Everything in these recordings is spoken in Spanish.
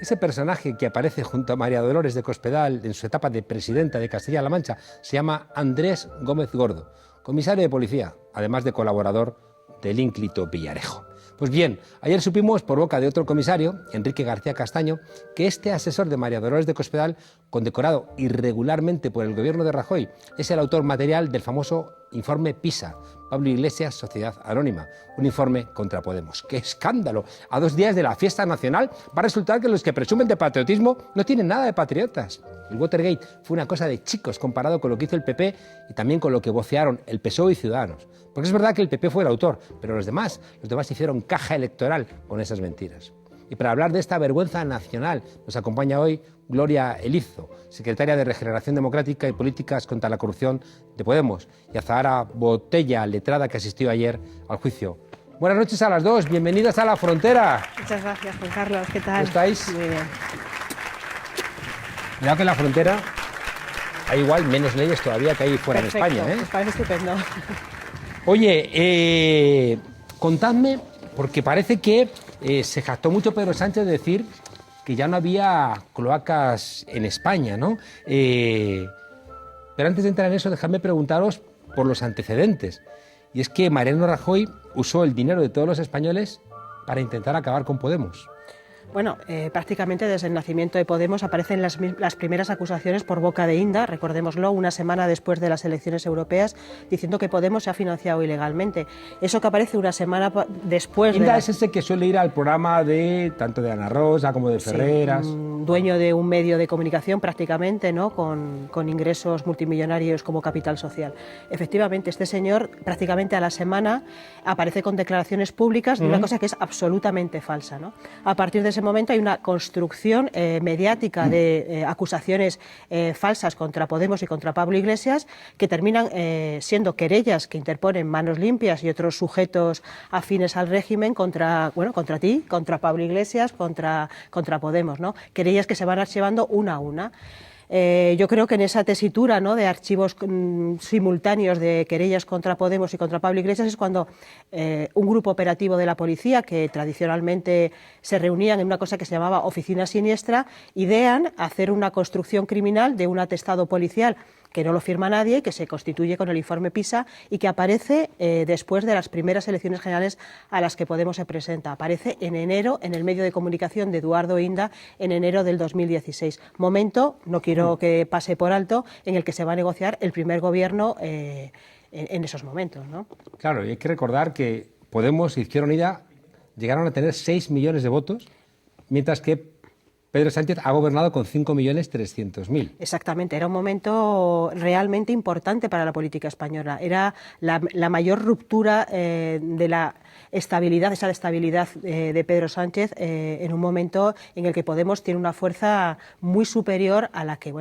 Ese personaje que aparece junto a María Dolores de Cospedal en su etapa de presidenta de Castilla-La Mancha se llama Andrés Gómez Gordo, comisario de policía, además de colaborador del ínclito Villarejo. Pues bien, ayer supimos por boca de otro comisario, Enrique García Castaño, que este asesor de María Dolores de Cospedal, condecorado irregularmente por el gobierno de Rajoy, es el autor material del famoso informe PISA, Pablo Iglesias, Sociedad Anónima, un informe contra Podemos. ¡Qué escándalo! A 2 días de la fiesta nacional va a resultar que los que presumen de patriotismo no tienen nada de patriotas. El Watergate fue una cosa de chicos comparado con lo que hizo el PP y también con lo que vocearon el PSOE y Ciudadanos. Porque es verdad que el PP fue el autor, pero los demás hicieron caja electoral con esas mentiras. Y para hablar de esta vergüenza nacional nos acompaña hoy Gloria Elizo, secretaria de Regeneración Democrática y Políticas contra la Corrupción de Podemos, y Azahara Botella, letrada que asistió ayer al juicio. Buenas noches a las dos, bienvenidas a La Frontera. Muchas gracias, Juan Carlos, ¿qué tal? ¿Cómo estáis? Muy bien. Cuidado que en La Frontera hay igual menos leyes todavía que hay fuera Perfecto, en España, ¿eh? Me parece estupendo. Oye, contadme, porque parece que se jactó mucho Pedro Sánchez de decir que ya no había cloacas en España, ¿no? Pero antes de entrar en eso, dejadme preguntaros por los antecedentes. Y es que Mariano Rajoy usó el dinero de todos los españoles para intentar acabar con Podemos. Bueno, prácticamente desde el nacimiento de Podemos aparecen las primeras acusaciones por boca de Inda, recordémoslo, una semana después de las elecciones europeas, diciendo que Podemos se ha financiado ilegalmente. Eso que aparece una semana después... Inda es ese que suele ir al programa de tanto de Ana Rosa como de Ferreras. Sí, dueño de un medio de comunicación prácticamente, ¿no? Con ingresos multimillonarios como capital social. Efectivamente, este señor prácticamente a la semana aparece con declaraciones públicas de una cosa que es absolutamente falsa, ¿no? A partir de ese momento hay una construcción mediática de acusaciones falsas contra Podemos y contra Pablo Iglesias que terminan siendo querellas que interponen Manos Limpias y otros sujetos afines al régimen contra ti, contra Pablo Iglesias, contra Podemos, ¿no? Querellas que se van archivando una a una. Yo creo que en esa tesitura, ¿no?, de archivos simultáneos de querellas contra Podemos y contra Pablo Iglesias es cuando un grupo operativo de la policía, que tradicionalmente se reunían en una cosa que se llamaba oficina siniestra, idean hacer una construcción criminal de un atestado policial que no lo firma nadie, que se constituye con el informe PISA y que aparece después de las primeras elecciones generales a las que Podemos se presenta. Aparece en enero en el medio de comunicación de Eduardo Inda en enero del 2016. Momento, no quiero que pase por alto, en el que se va a negociar el primer gobierno en esos momentos, ¿no? Claro, y hay que recordar que Podemos y Izquierda Unida llegaron a tener 6 millones de votos, mientras que Pedro Sánchez ha gobernado con 5.300.000. Exactamente, era un momento realmente importante para la política española. Era la mayor ruptura de la estabilidad, esa estabilidad de Pedro Sánchez en un momento en el que Podemos tiene una fuerza muy superior a la que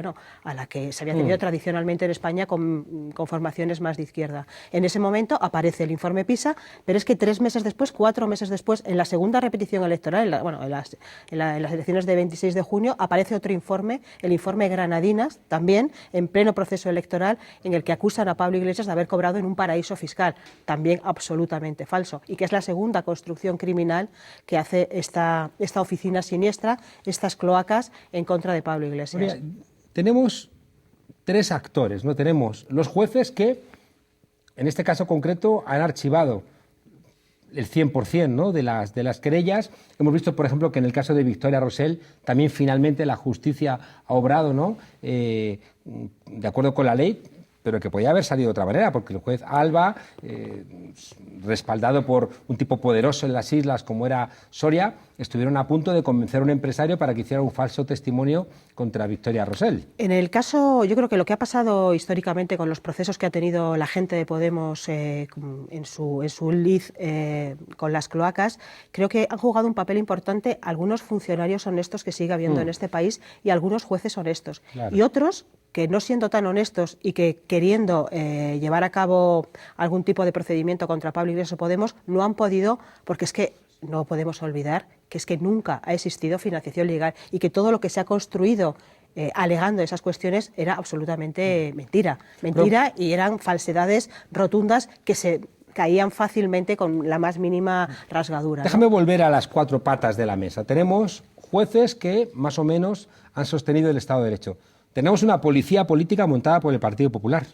se había tenido tradicionalmente en España con formaciones más de izquierda. En ese momento aparece el informe PISA, pero es que 3 meses después, 4 meses después, en la segunda repetición electoral, en las elecciones de 26 de junio, aparece otro informe, el informe Granadinas, también en pleno proceso electoral, en el que acusan a Pablo Iglesias de haber cobrado en un paraíso fiscal, también absolutamente falso, y que es la segunda construcción criminal que hace esta oficina siniestra, estas cloacas en contra de Pablo Iglesias. Mira, tenemos 3 actores, ¿no? Tenemos los jueces que, en este caso concreto, han archivado el 100%, ¿no?, de las querellas. Hemos visto, por ejemplo, que en el caso de Victoria Rosell también finalmente la justicia ha obrado, ¿no?, de acuerdo con la ley, pero que podía haber salido de otra manera, porque el juez Alba, respaldado por un tipo poderoso en las islas como era Soria, estuvieron a punto de convencer a un empresario para que hiciera un falso testimonio contra Victoria Rosell. En el caso, yo creo que lo que ha pasado históricamente con los procesos que ha tenido la gente de Podemos en su lid con las cloacas, creo que han jugado un papel importante algunos funcionarios honestos que sigue habiendo en este país y algunos jueces honestos. Claro. Y otros que, no siendo tan honestos y que queriendo llevar a cabo algún tipo de procedimiento contra Pablo Iglesias o Podemos, no han podido, porque es que no podemos olvidar que es que nunca ha existido financiación legal y que todo lo que se ha construido alegando esas cuestiones era absolutamente mentira, y eran falsedades rotundas que se caían fácilmente con la más mínima rasgadura, ¿no? Déjame volver a las 4 patas de la mesa. Tenemos jueces que más o menos han sostenido el Estado de Derecho. Tenemos una policía política montada por el Partido Popular.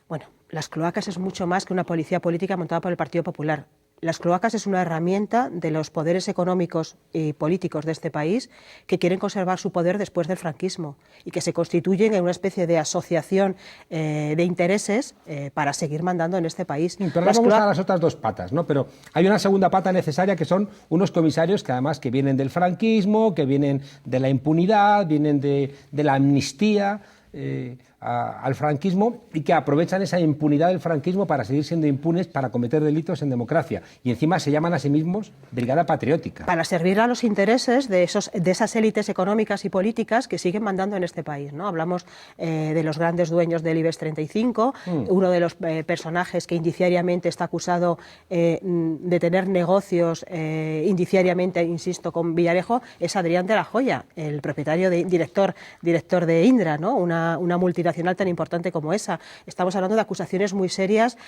Bueno, las cloacas es mucho más que una policía política montada por el Partido Popular. Las cloacas es una herramienta de los poderes económicos y políticos de este país que quieren conservar su poder después del franquismo y que se constituyen en una especie de asociación de intereses para seguir mandando en este país. Pero ahora vamos a las otras dos patas, ¿no? Pero hay una segunda pata necesaria que son unos comisarios que además que vienen del franquismo, que vienen de la impunidad, vienen de la amnistía al franquismo y que aprovechan esa impunidad del franquismo para seguir siendo impunes para cometer delitos en democracia. Y encima se llaman a sí mismos Brigada Patriótica. Para servir a los intereses de esas élites económicas y políticas que siguen mandando en este país, ¿no? Hablamos de los grandes dueños del IBEX 35, uno de los personajes que indiciariamente está acusado de tener negocios indiciariamente, insisto, con Villarejo, es Adrián de la Joya, el propietario, director de Indra, ¿no? Una multinacional tan importante como esa. Estamos hablando de acusaciones muy serias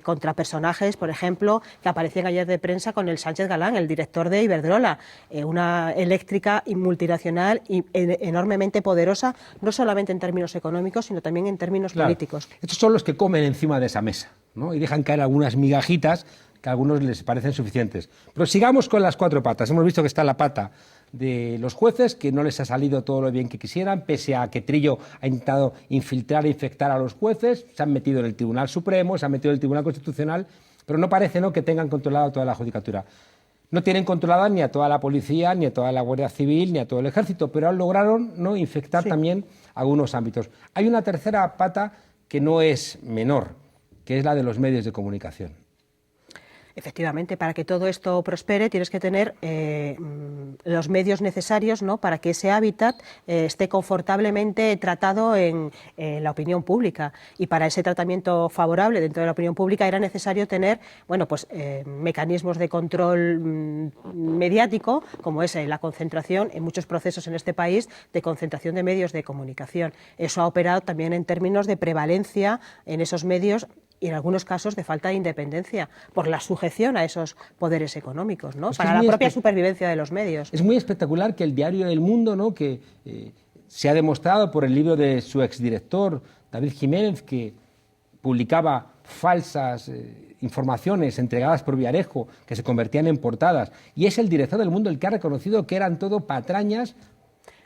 contra personajes, por ejemplo, que aparecían ayer de prensa con el Sánchez Galán, el director de Iberdrola, una eléctrica y multinacional y enormemente poderosa, no solamente en términos económicos, sino también en términos políticos. Estos son los que comen encima de esa mesa, ¿no? Y dejan caer algunas migajitas que a algunos les parecen suficientes. Pero sigamos con las cuatro patas. Hemos visto que está la pata de los jueces, que no les ha salido todo lo bien que quisieran, pese a que Trillo ha intentado infiltrar e infectar a los jueces, se han metido en el Tribunal Supremo, se han metido en el Tribunal Constitucional, pero no parece, ¿no?, que tengan controlado toda la judicatura. No tienen controlada ni a toda la policía, ni a toda la Guardia Civil, ni a todo el Ejército, pero lograron, ¿no?, infectar también algunos ámbitos. Hay una tercera pata que no es menor, que es la de los medios de comunicación. Efectivamente, para que todo esto prospere tienes que tener los medios necesarios, ¿no?, para que ese hábitat esté confortablemente tratado en la opinión pública. Y para ese tratamiento favorable dentro de la opinión pública era necesario tener, bueno, pues mecanismos de control mediático, como es la concentración en muchos procesos en este país de concentración de medios de comunicación. Eso ha operado también en términos de prevalencia en esos medios y en algunos casos de falta de independencia, por la sujeción a esos poderes económicos, ¿no?, para la propia supervivencia de los medios. Es muy espectacular que el diario El Mundo, ¿no?, que se ha demostrado por el libro de su exdirector, David Jiménez, que publicaba falsas informaciones entregadas por Villarejo, que se convertían en portadas, y es el director del Mundo el que ha reconocido que eran todo patrañas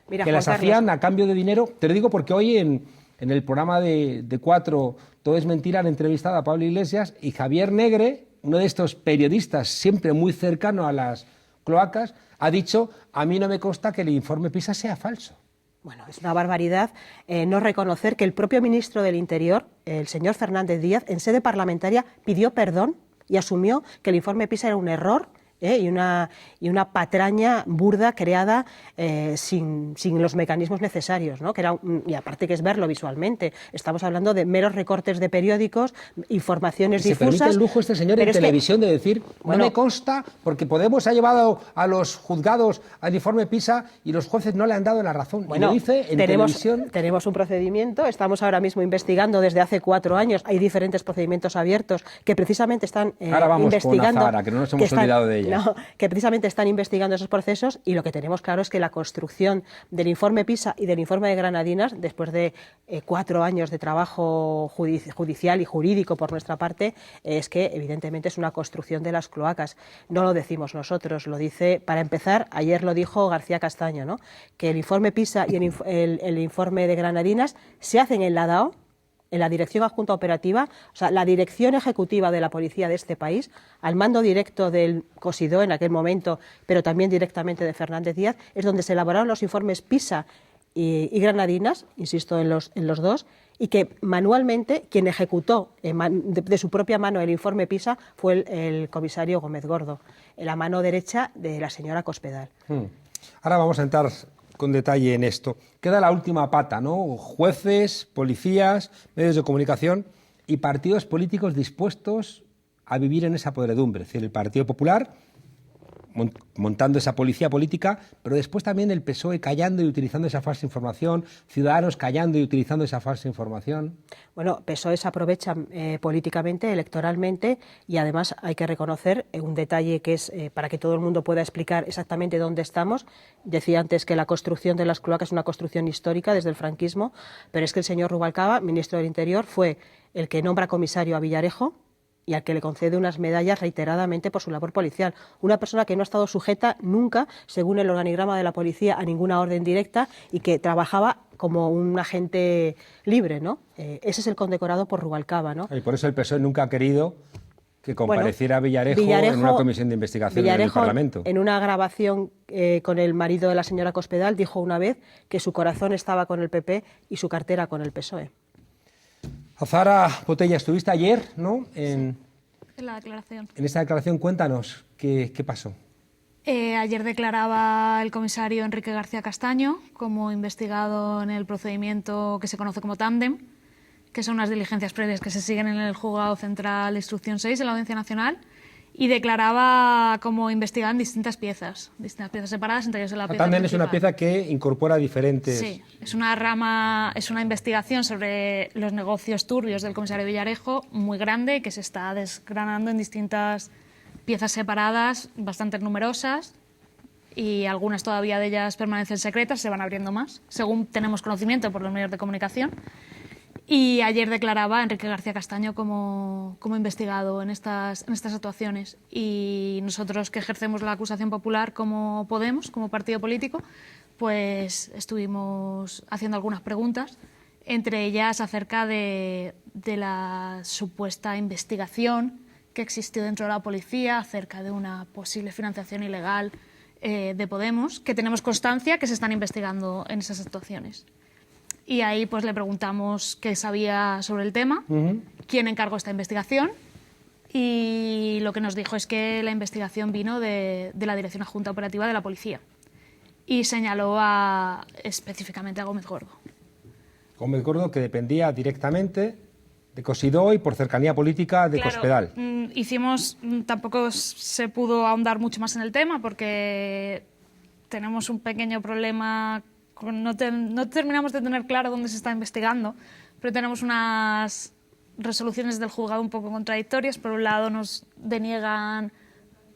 que las hacían a cambio de dinero. Te lo digo porque hoy en el programa de Cuatro, Todo es Mentira, han entrevistado a Pablo Iglesias y Javier Negre, uno de estos periodistas siempre muy cercano a las cloacas, ha dicho: a mí no me consta que el informe PISA sea falso. Bueno, es una barbaridad no reconocer que el propio ministro del Interior, el señor Fernández Díaz, en sede parlamentaria pidió perdón y asumió que el informe PISA era un error y una patraña burda creada sin los mecanismos necesarios, ¿no? Que era y aparte que es verlo visualmente. Estamos hablando de meros recortes de periódicos, informaciones difusas. Se permite el lujo este señor en televisión de decir: bueno, no me consta, porque Podemos ha llevado a los juzgados al informe PISA y los jueces no le han dado la razón. Bueno, y lo dice en televisión. Tenemos un procedimiento, estamos ahora mismo investigando desde hace 4 años, hay diferentes procedimientos abiertos que precisamente están ahora vamos investigando. Con Azahara, que no nos hemos olvidado de ella. No, que precisamente están investigando esos procesos, y lo que tenemos claro es que la construcción del informe PISA y del informe de Granadinas, después de 4 años de trabajo judicial y jurídico por nuestra parte, es que evidentemente es una construcción de las cloacas. No lo decimos nosotros, lo dice, para empezar, ayer lo dijo García Castaño, ¿no?, que el informe PISA y el informe de Granadinas se hacen en la DAO, en la Dirección Adjunta Operativa, o sea, la dirección ejecutiva de la policía de este país, al mando directo del Cosidó en aquel momento, pero también directamente de Fernández Díaz, es donde se elaboraron los informes PISA y Granadinas, insisto en los dos, y que manualmente quien ejecutó de su propia mano el informe PISA fue el comisario Gómez Gordo, la mano derecha de la señora Cospedal. Ahora vamos a entrar con detalle en esto. Queda la última pata, ¿no? Jueces, policías, medios de comunicación y partidos políticos dispuestos a vivir en esa podredumbre. Es decir, el Partido Popular, montando esa policía política, pero después también el PSOE callando y utilizando esa falsa información, Ciudadanos callando y utilizando esa falsa información. Bueno, PSOE se aprovecha políticamente, electoralmente, y además hay que reconocer un detalle que es, para que todo el mundo pueda explicar exactamente dónde estamos. Decía antes que la construcción de las cloacas es una construcción histórica desde el franquismo, pero es que el señor Rubalcaba, ministro del Interior, fue el que nombra comisario a Villarejo y al que le concede unas medallas reiteradamente por su labor policial. Una persona que no ha estado sujeta nunca, según el organigrama de la policía, a ninguna orden directa y que trabajaba como un agente libre, ¿no? Ese es el condecorado por Rubalcaba, ¿no? Y por eso el PSOE nunca ha querido que compareciera Villarejo en una comisión de investigación en el Parlamento. En una grabación con el marido de la señora Cospedal, dijo una vez que su corazón estaba con el PP y su cartera con el PSOE. Azahara Botella, estuviste ayer, ¿no? En la declaración. En esta declaración, cuéntanos, ¿qué pasó? Ayer declaraba el comisario Enrique García Castaño como investigado en el procedimiento que se conoce como tándem, que son unas diligencias previas que se siguen en el Juzgado Central de Instrucción 6 de la Audiencia Nacional, y declaraba como investigado en distintas piezas separadas, entre ellos en la pieza tándem principal. Es una pieza que incorpora diferentes... Sí, es una rama, es una investigación sobre los negocios turbios del comisario Villarejo, muy grande, que se está desgranando en distintas piezas separadas, bastante numerosas, y algunas todavía de ellas permanecen secretas, se van abriendo más, según tenemos conocimiento por los medios de comunicación. Y ayer declaraba Enrique García Castaño como investigado en estas actuaciones. Y nosotros, que ejercemos la acusación popular como Podemos, como partido político, pues estuvimos haciendo algunas preguntas, entre ellas acerca de la supuesta investigación que existió dentro de la policía acerca de una posible financiación ilegal de Podemos, que tenemos constancia que se están investigando en esas actuaciones. Y ahí pues le preguntamos qué sabía sobre el tema, quién encargó esta investigación, y lo que nos dijo es que la investigación vino de la Dirección Adjunta Operativa de la Policía y señaló específicamente a Gómez Gordo. Gómez Gordo, que dependía directamente de Cosidó y por cercanía política de Cospedal. Tampoco se pudo ahondar mucho más en el tema porque tenemos un pequeño problema. No terminamos de tener claro dónde se está investigando, pero tenemos unas resoluciones del juzgado un poco contradictorias. Por un lado, nos deniegan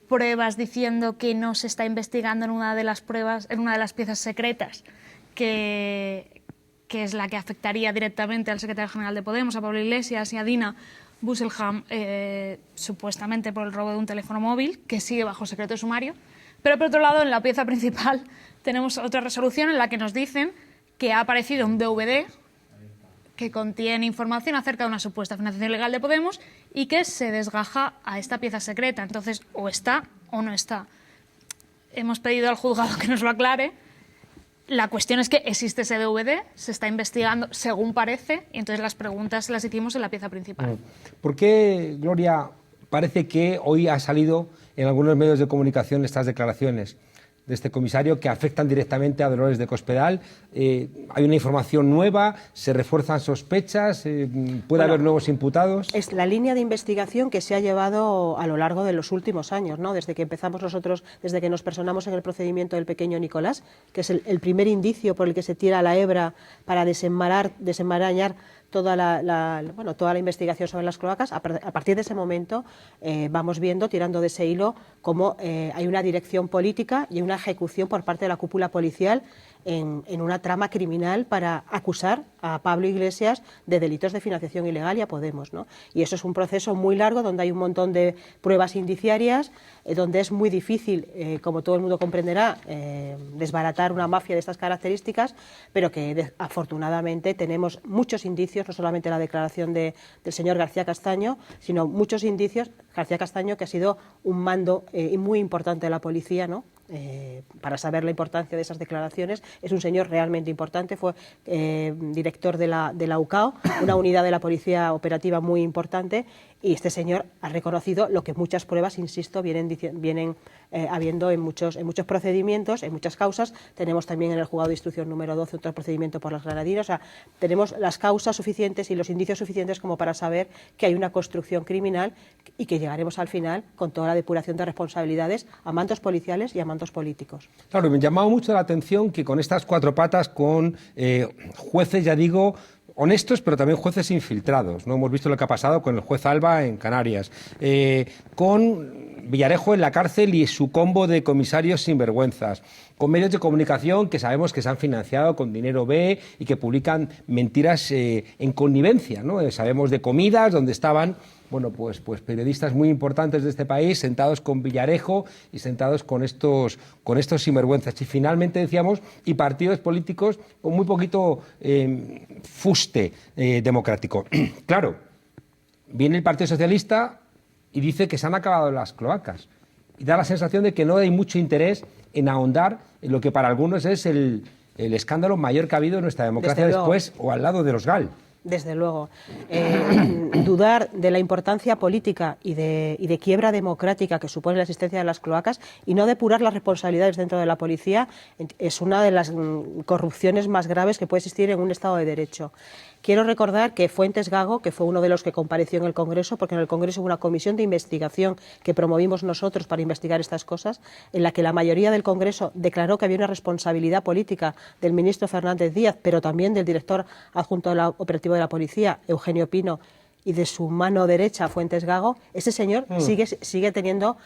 pruebas diciendo que no se está investigando en una de las piezas secretas, que es la que afectaría directamente al secretario general de Podemos, a Pablo Iglesias, y a Dina Busselham, supuestamente por el robo de un teléfono móvil, que sigue bajo secreto de sumario. Pero por otro lado, en la pieza principal tenemos otra resolución en la que nos dicen que ha aparecido un DVD que contiene información acerca de una supuesta financiación ilegal de Podemos y que se desgaja a esta pieza secreta. Entonces, o está o no está. Hemos pedido al juzgado que nos lo aclare. La cuestión es que existe ese DVD, se está investigando según parece, y entonces las preguntas las hicimos en la pieza principal. ¿Por qué, Gloria, parece que hoy ha salido en algunos medios de comunicación estas declaraciones de este comisario que afectan directamente a Dolores de Cospedal? ¿Hay una información nueva? ¿Se refuerzan sospechas? ¿Puede haber nuevos imputados? Es la línea de investigación que se ha llevado a lo largo de los últimos años, ¿no? Desde que empezamos nosotros, desde que nos personamos en el procedimiento del pequeño Nicolás, que es el primer indicio por el que se tira la hebra para desenmarañar toda la investigación sobre las cloacas. A partir de ese momento vamos viendo, tirando de ese hilo, cómo hay una dirección política y una ejecución por parte de la cúpula policial en una trama criminal para acusar a Pablo Iglesias de delitos de financiación ilegal y a Podemos, ¿no? Y eso es un proceso muy largo donde hay un montón de pruebas indiciarias, donde es muy difícil, como todo el mundo comprenderá, desbaratar una mafia de estas características, pero que afortunadamente tenemos muchos indicios, no solamente la declaración del señor García Castaño, sino muchos indicios. García Castaño, que ha sido un mando muy importante de la policía, ¿no? para saber la importancia de esas declaraciones. Es un señor realmente importante, fue director de la UCAO, una unidad de la policía operativa muy importante, y este señor ha reconocido lo que muchas pruebas, insisto, vienen habiendo en muchos procedimientos, en muchas causas. Tenemos también en el juzgado de instrucción número 12 otro procedimiento por las granadinas. O sea, tenemos las causas suficientes y los indicios suficientes como para saber que hay una construcción criminal y que llegaremos al final con toda la depuración de responsabilidades a mandos policiales y a mandos políticos. Claro, me ha llamado mucho la atención que con estas cuatro patas, con jueces, ya digo, honestos, pero también jueces infiltrados, ¿no? Hemos visto lo que ha pasado con el juez Alba en Canarias, con Villarejo en la cárcel y su combo de comisarios sinvergüenzas, con medios de comunicación que sabemos que se han financiado con dinero B y que publican mentiras en connivencia, ¿no? Sabemos de comidas donde estaban, bueno, pues periodistas muy importantes de este país sentados con Villarejo y sentados con estos sinvergüenzas. Y finalmente decíamos, y partidos políticos con muy poquito fuste democrático. Claro, viene el Partido Socialista y dice que se han acabado las cloacas. Y da la sensación de que no hay mucho interés en ahondar en lo que para algunos es el escándalo mayor que ha habido en nuestra democracia después o al lado de los GAL. Desde luego. Dudar de la importancia política y de quiebra democrática que supone la existencia de las cloacas y no depurar las responsabilidades dentro de la policía es una de las corrupciones más graves que puede existir en un Estado de Derecho. Quiero recordar que Fuentes Gago, que fue uno de los que compareció en el Congreso, porque en el Congreso hubo una comisión de investigación que promovimos nosotros para investigar estas cosas, en la que la mayoría del Congreso declaró que había una responsabilidad política del ministro Fernández Díaz, pero también del director adjunto operativo de la policía, Eugenio Pino, y de su mano derecha, Fuentes Gago. Ese señor sigue teniendo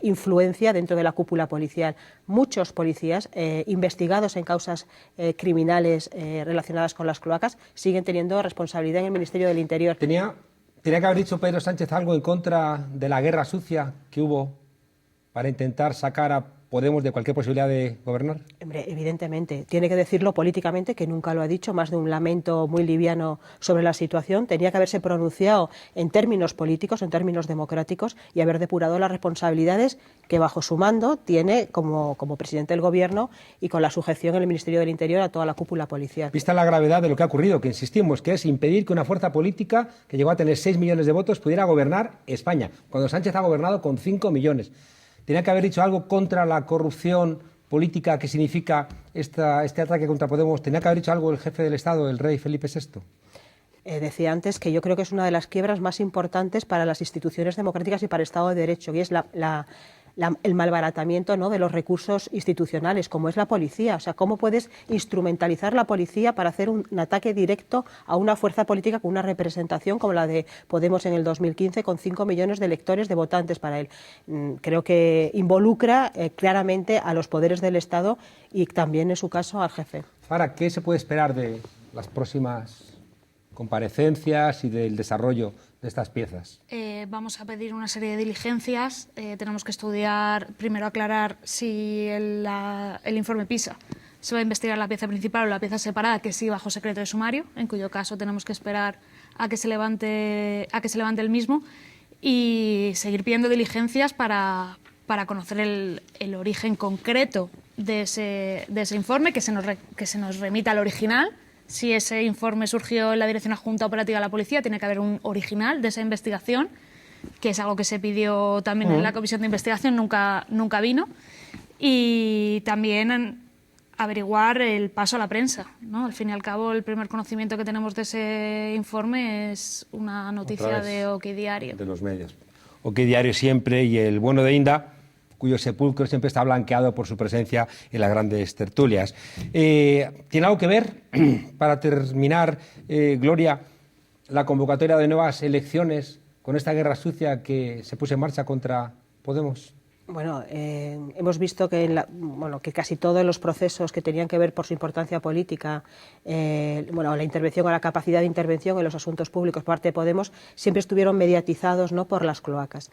influencia dentro de la cúpula policial. Muchos policías investigados en causas criminales relacionadas con las cloacas siguen teniendo responsabilidad en el Ministerio del Interior. Tenía que haber dicho Pedro Sánchez algo en contra de la guerra sucia que hubo para intentar sacar a Podemos de cualquier posibilidad de gobernar. Hombre, evidentemente, tiene que decirlo políticamente, que nunca lo ha dicho, más de un lamento muy liviano sobre la situación. Tenía que haberse pronunciado en términos políticos, en términos democráticos, y haber depurado las responsabilidades que bajo su mando tiene como presidente del Gobierno y con la sujeción en el Ministerio del Interior a toda la cúpula policial. Vista la gravedad de lo que ha ocurrido, que insistimos, que es impedir que una fuerza política que llegó a tener 6 millones de votos pudiera gobernar España, cuando Sánchez ha gobernado con 5 millones. Tenía que haber dicho algo contra la corrupción política que significa este ataque contra Podemos. Tenía que haber dicho algo el jefe del Estado, el rey Felipe VI. Decía antes que yo creo que es una de las quiebras más importantes para las instituciones democráticas y para el Estado de Derecho, y es el malbaratamiento, ¿no?, de los recursos institucionales, como es la policía. O sea, ¿cómo puedes instrumentalizar la policía para hacer un ataque directo a una fuerza política con una representación como la de Podemos en el 2015, con 5 millones de electores, de votantes para él? Creo que involucra claramente a los poderes del Estado y también, en su caso, al jefe. Ahora, ¿qué se puede esperar de las próximas comparecencias y del desarrollo de estas piezas? Vamos a pedir una serie de diligencias. Tenemos que estudiar, primero aclarar si el informe PISA se va a investigar la pieza principal o la pieza separada, que sí bajo secreto de sumario, en cuyo caso tenemos que esperar a que se levante el mismo, y seguir pidiendo diligencias para conocer el origen concreto de ese informe, que se nos remita al original. Si ese informe surgió en la Dirección Adjunta Operativa de la Policía, tiene que haber un original de esa investigación, que es algo que se pidió también en la comisión de investigación, nunca vino. Y también averiguar el paso a la prensa, ¿no? Al fin y al cabo, el primer conocimiento que tenemos de ese informe es una noticia de OK Diario. De los medios. OK Diario siempre, y el bueno de Inda, cuyo sepulcro siempre está blanqueado por su presencia en las grandes tertulias. ¿Tiene algo que ver, para terminar, Gloria, la convocatoria de nuevas elecciones con esta guerra sucia que se puso en marcha contra Podemos? Bueno, hemos visto que, que casi todos los procesos que tenían que ver por su importancia política, la intervención o la capacidad de intervención en los asuntos públicos por parte de Podemos, siempre estuvieron mediatizados, ¿no?, por las cloacas.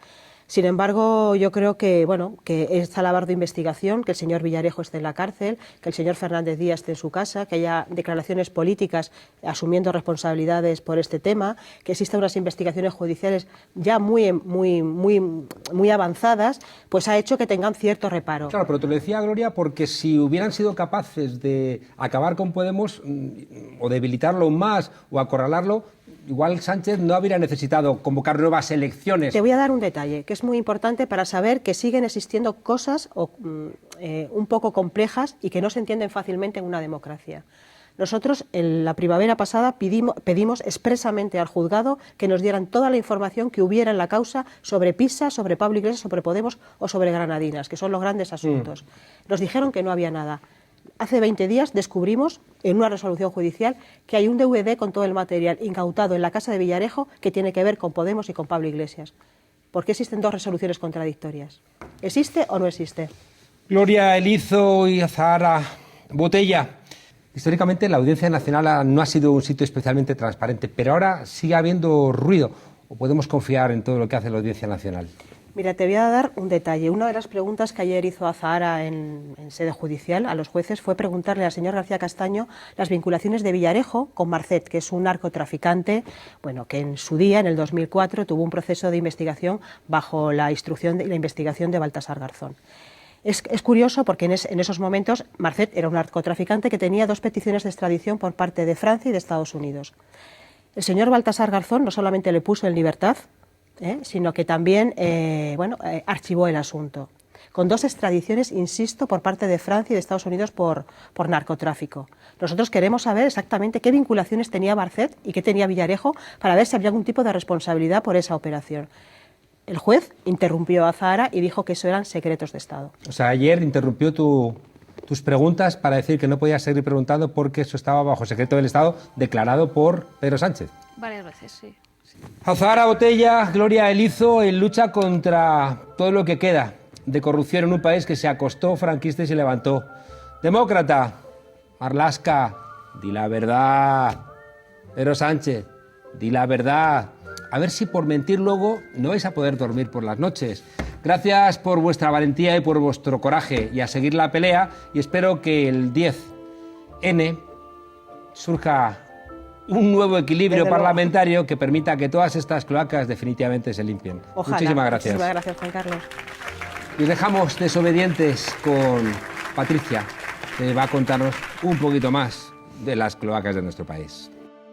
Sin embargo, yo creo que, bueno, que esta labor de investigación, que el señor Villarejo esté en la cárcel, que el señor Fernández Díaz esté en su casa, que haya declaraciones políticas asumiendo responsabilidades por este tema, que existan unas investigaciones judiciales ya muy avanzadas, pues ha hecho que tengan cierto reparo. Claro, pero te lo decía, Gloria, porque si hubieran sido capaces de acabar con Podemos o debilitarlo aún más o acorralarlo, igual Sánchez no habría necesitado convocar nuevas elecciones. Te voy a dar un detalle que es muy importante para saber que siguen existiendo cosas un poco complejas y que no se entienden fácilmente en una democracia. Nosotros, en la primavera pasada, pedimos expresamente al juzgado que nos dieran toda la información que hubiera en la causa sobre Pisa, sobre Pablo Iglesias, sobre Podemos o sobre Granadinas, que son los grandes asuntos. Nos dijeron que no había nada. Hace 20 días descubrimos, en una resolución judicial, que hay un DVD con todo el material incautado en la casa de Villarejo que tiene que ver con Podemos y con Pablo Iglesias. ¿Por qué existen dos resoluciones contradictorias? ¿Existe o no existe? Gloria Elizo y Azahara Botella. Históricamente la Audiencia Nacional no ha sido un sitio especialmente transparente, pero ahora sigue habiendo ruido. ¿O podemos confiar en todo lo que hace la Audiencia Nacional? Mira, te voy a dar un detalle. Una de las preguntas que ayer hizo Azahara en sede judicial a los jueces fue preguntarle al señor García Castaño las vinculaciones de Villarejo con Marcet, que es un narcotraficante, bueno, que en su día, en el 2004, tuvo un proceso de investigación bajo la instrucción y la investigación de Baltasar Garzón. Es curioso porque en esos momentos Marcet era un narcotraficante que tenía 2 peticiones de extradición por parte de Francia y de Estados Unidos. El señor Baltasar Garzón no solamente le puso en libertad, sino que también archivó el asunto, con 2 extradiciones, insisto, por parte de Francia y de Estados Unidos por narcotráfico. Nosotros queremos saber exactamente qué vinculaciones tenía Marcet y qué tenía Villarejo para ver si había algún tipo de responsabilidad por esa operación. El juez interrumpió a Azahara y dijo que eso eran secretos de Estado. O sea, ayer interrumpió tus preguntas para decir que no podías seguir preguntando porque eso estaba bajo secreto del Estado declarado por Pedro Sánchez. Varias veces, sí. Azahara Botella, Gloria Elizo, en lucha contra todo lo que queda de corrupción en un país que se acostó franquista y se levantó. Demócrata, Marlaska, di la verdad. Pedro Sánchez, di la verdad. A ver si por mentir luego no vais a poder dormir por las noches. Gracias por vuestra valentía y por vuestro coraje y a seguir la pelea, y espero que el 10N surja un nuevo equilibrio parlamentario que permita que todas estas cloacas definitivamente se limpien. Ojalá. Muchísimas gracias. Muchísimas gracias, Juan Carlos. Y os dejamos desobedientes con Patricia, que va a contarnos un poquito más de las cloacas de nuestro país.